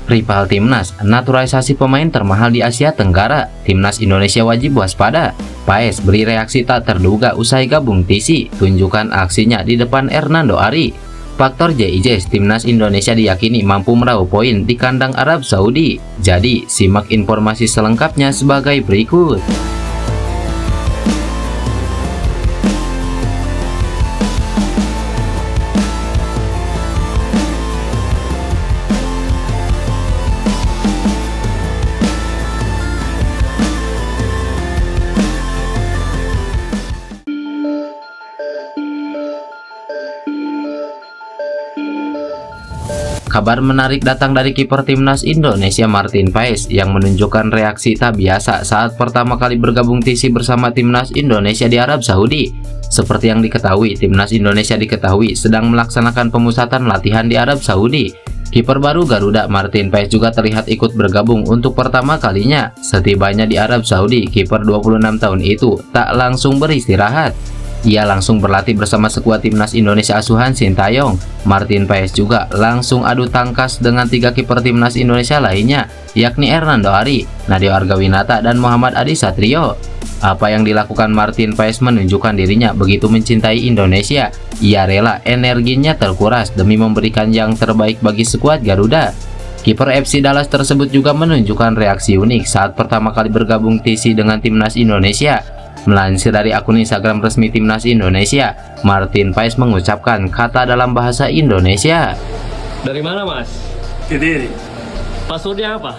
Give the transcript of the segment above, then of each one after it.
Rival Timnas, naturalisasi pemain termahal di Asia Tenggara. Timnas Indonesia wajib waspada. Paes beri reaksi tak terduga usai gabung TC. Tunjukkan aksinya di depan Hernando Ari. Faktor JIJ, Timnas Indonesia diyakini mampu meraup poin di kandang Arab Saudi. Jadi, simak informasi selengkapnya sebagai berikut. Kabar menarik datang dari kiper Timnas Indonesia Martin Paes yang menunjukkan reaksi tak biasa saat pertama kali bergabung TC bersama Timnas Indonesia di Arab Saudi. Seperti yang diketahui, Timnas Indonesia sedang melaksanakan pemusatan latihan di Arab Saudi. Kiper baru Garuda Martin Paes juga terlihat ikut bergabung untuk pertama kalinya. Setibanya di Arab Saudi, kiper 26 tahun itu tak langsung beristirahat. Ia langsung berlatih bersama skuad Timnas Indonesia asuhan Sintayong. Martin Paes juga langsung adu tangkas dengan 3 kiper Timnas Indonesia lainnya, yakni Hernando Ari, Nadeo Argawinata, dan Muhammad Adi Satrio. Apa yang dilakukan Martin Paes menunjukkan dirinya begitu mencintai Indonesia. Ia rela energinya terkuras demi memberikan yang terbaik bagi skuad Garuda. Kiper FC Dallas tersebut juga menunjukkan reaksi unik saat pertama kali bergabung TC dengan Timnas Indonesia. Melansir dari akun Instagram resmi Timnas Indonesia, Martin Paes mengucapkan kata dalam bahasa Indonesia. Dari mana, Mas? Kediri. Passwordnya apa?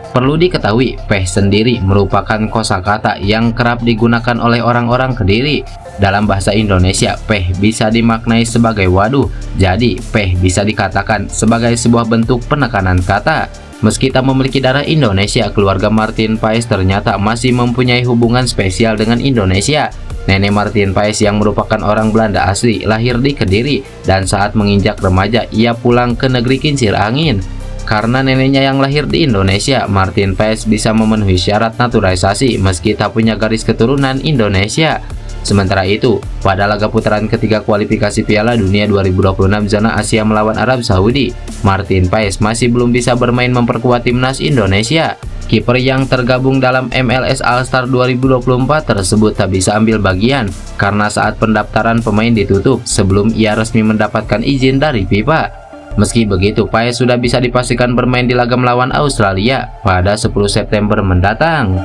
Perlu diketahui, peh sendiri merupakan kosakata yang kerap digunakan oleh orang-orang Kediri. Dalam bahasa Indonesia, peh bisa dimaknai sebagai waduh, jadi peh bisa dikatakan sebagai sebuah bentuk penekanan kata. Meski tak memiliki darah Indonesia, keluarga Martin Paes ternyata masih mempunyai hubungan spesial dengan Indonesia. Nenek Martin Paes yang merupakan orang Belanda asli lahir di Kediri, dan saat menginjak remaja ia pulang ke negeri kincir angin. Karena neneknya yang lahir di Indonesia, Martin Paes bisa memenuhi syarat naturalisasi meski tak punya garis keturunan Indonesia. Sementara itu, pada laga putaran ketiga kualifikasi Piala Dunia 2026 zona Asia melawan Arab Saudi, Martin Paes masih belum bisa bermain memperkuat Timnas Indonesia. Kiper yang tergabung dalam MLS All-Star 2024 tersebut tak bisa ambil bagian karena saat pendaftaran pemain ditutup sebelum ia resmi mendapatkan izin dari FIFA. Meski begitu, Paes sudah bisa dipastikan bermain di laga melawan Australia pada 10 September mendatang.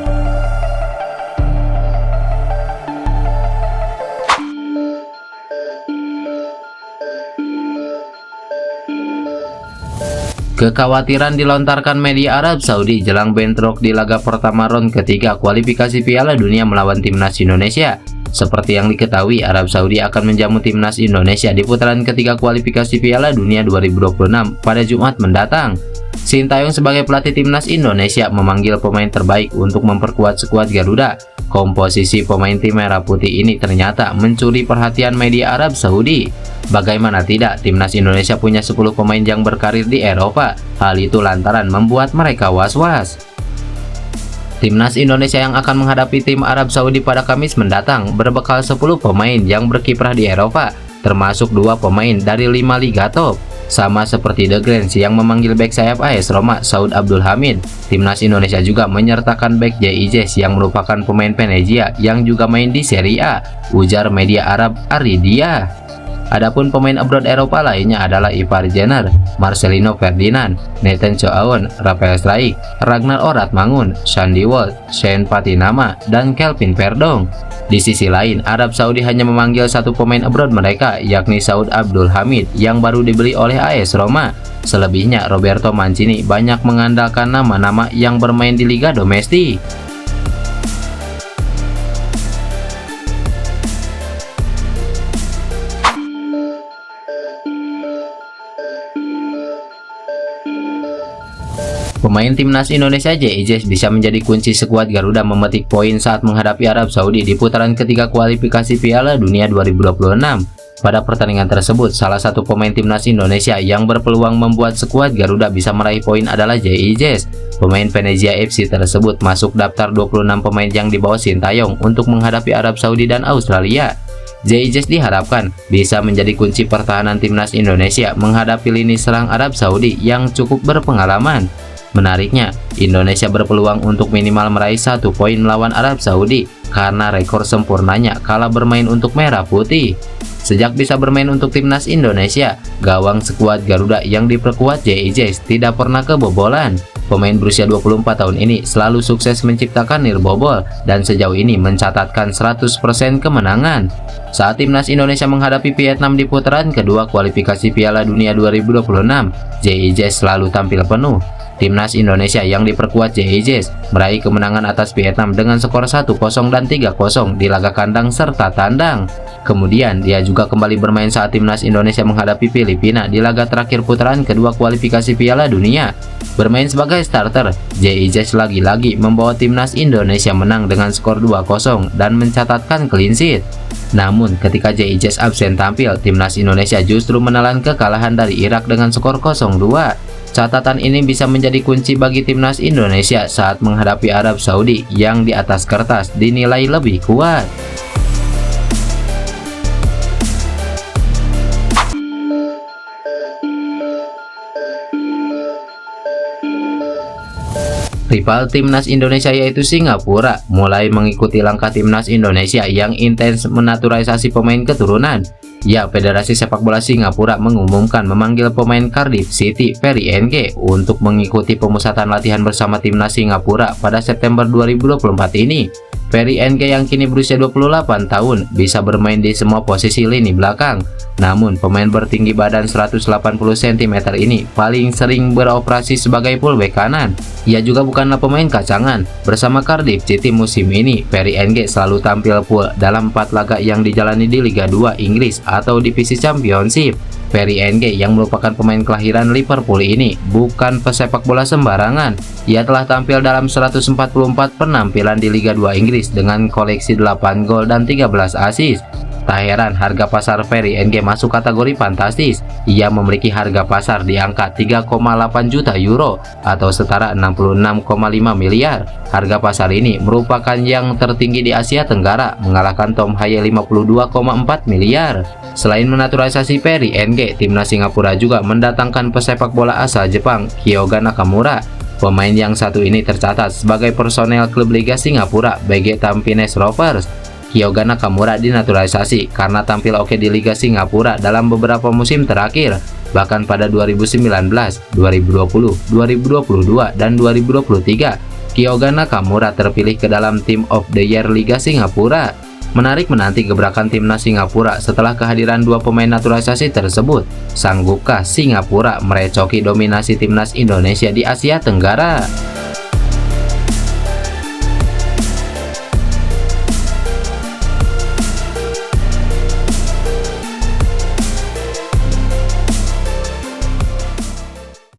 Kekhawatiran dilontarkan media Arab Saudi jelang bentrok di laga pertama ronde ketiga kualifikasi Piala Dunia melawan Timnas Indonesia. Seperti yang diketahui, Arab Saudi akan menjamu Timnas Indonesia di putaran ketiga kualifikasi Piala Dunia 2026 pada Jumat mendatang. Sintayong sebagai pelatih Timnas Indonesia memanggil pemain terbaik untuk memperkuat skuad Garuda. Komposisi pemain tim merah putih ini ternyata mencuri perhatian media Arab Saudi. Bagaimana tidak, Timnas Indonesia punya 10 pemain yang berkarir di Eropa. Hal itu lantaran membuat mereka was-was. Timnas Indonesia yang akan menghadapi tim Arab Saudi pada Kamis mendatang berbekal 10 pemain yang berkiprah di Eropa, termasuk 2 pemain dari 5 liga top. Sama seperti The Grants yang memanggil bek sayap AS Roma Saud Abdul Hamid, Timnas Indonesia juga menyertakan bek JIJ yang merupakan pemain Venezia yang juga main di Serie A, ujar media Arab Aridia. Adapun pemain abroad Eropa lainnya adalah Ivar Jenner, Marcelino Ferdinand, Nathan Choaon, Rafael Struijk, Ragnar Oratmangun, Sandy Walsh, Shane Patinama, dan Kelvin Verdong. Di sisi lain, Arab Saudi hanya memanggil 1 pemain abroad mereka, yakni Saud Abdul Hamid yang baru dibeli oleh AS Roma. Selebihnya, Roberto Mancini banyak mengandalkan nama-nama yang bermain di liga domestik. Pemain Timnas Indonesia JIJ bisa menjadi kunci skuad Garuda memetik poin saat menghadapi Arab Saudi di putaran ketiga kualifikasi Piala Dunia 2026. Pada pertandingan tersebut, salah satu pemain Timnas Indonesia yang berpeluang membuat skuad Garuda bisa meraih poin adalah JIJ. Pemain Venezia FC tersebut masuk daftar 26 pemain yang dibawa Sintayong untuk menghadapi Arab Saudi dan Australia. JIJ diharapkan bisa menjadi kunci pertahanan timnas Indonesia menghadapi lini serang Arab Saudi yang cukup berpengalaman. Menariknya, Indonesia berpeluang untuk minimal meraih 1 poin melawan Arab Saudi karena rekor sempurnanya kala bermain untuk Merah Putih. Sejak bisa bermain untuk timnas Indonesia, gawang skuad Garuda yang diperkuat JIJ tidak pernah kebobolan. Pemain berusia 24 tahun ini selalu sukses menciptakan nirbobol dan sejauh ini mencatatkan 100% kemenangan. Saat timnas Indonesia menghadapi Vietnam di putaran kedua kualifikasi Piala Dunia 2026, JIJ selalu tampil penuh. Timnas Indonesia yang diperkuat JIJ meraih kemenangan atas Vietnam dengan skor 1-0 dan 3-0 di laga kandang serta tandang. Kemudian dia juga kembali bermain saat timnas Indonesia menghadapi Filipina di laga terakhir putaran kedua kualifikasi Piala Dunia. Bermain sebagai starter, JIJ lagi-lagi membawa timnas Indonesia menang dengan skor 2-0 dan mencatatkan clean sheet. Namun ketika JIJ absen tampil, timnas Indonesia justru menelan kekalahan dari Irak dengan skor 0-2. Catatan ini bisa menjadi kunci bagi timnas Indonesia saat menghadapi Arab Saudi yang di atas kertas dinilai lebih kuat. Rival timnas Indonesia yaitu Singapura mulai mengikuti langkah timnas Indonesia yang intens menaturalisasi pemain keturunan. Ya, Federasi Sepak Bola Singapura mengumumkan memanggil pemain Cardiff City Perry Ng untuk mengikuti pemusatan latihan bersama timnas Singapura pada September 2024 ini. Perry Ng yang kini berusia 28 tahun bisa bermain di semua posisi lini belakang. Namun, pemain bertinggi badan 180 cm ini paling sering beroperasi sebagai fullback kanan. Ia juga bukanlah pemain kacangan. Bersama Cardiff City musim ini, Perry Ng selalu tampil full dalam 4 laga yang dijalani di Liga 2 Inggris atau Divisi Championship. Perry Ng yang merupakan pemain kelahiran Liverpool ini bukan pesepak bola sembarangan. Ia telah tampil dalam 144 penampilan di Liga 2 Inggris dengan koleksi 8 gol dan 13 assist. Tak heran harga pasar Perry Ng masuk kategori fantastis. Ia memiliki harga pasar di angka 3,8 juta euro atau setara 66,5 miliar. Harga pasar ini merupakan yang tertinggi di Asia Tenggara, mengalahkan Tom Haye 52,4 miliar. Selain menaturalisasi Perry Ng, timnas Singapura juga mendatangkan pesepak bola asal Jepang Kyoga Nakamura. Pemain yang satu ini tercatat sebagai personel klub Liga Singapura BG Tampines Rovers. Kyoga Nakamura dinaturalisasi karena tampil oke di Liga Singapura dalam beberapa musim terakhir, bahkan pada 2019, 2020, 2022, dan 2023. Kyoga Nakamura terpilih ke dalam Team of the Year Liga Singapura. Menarik menanti gebrakan timnas Singapura setelah kehadiran dua pemain naturalisasi tersebut. Sanggupkah Singapura merecoki dominasi timnas Indonesia di Asia Tenggara?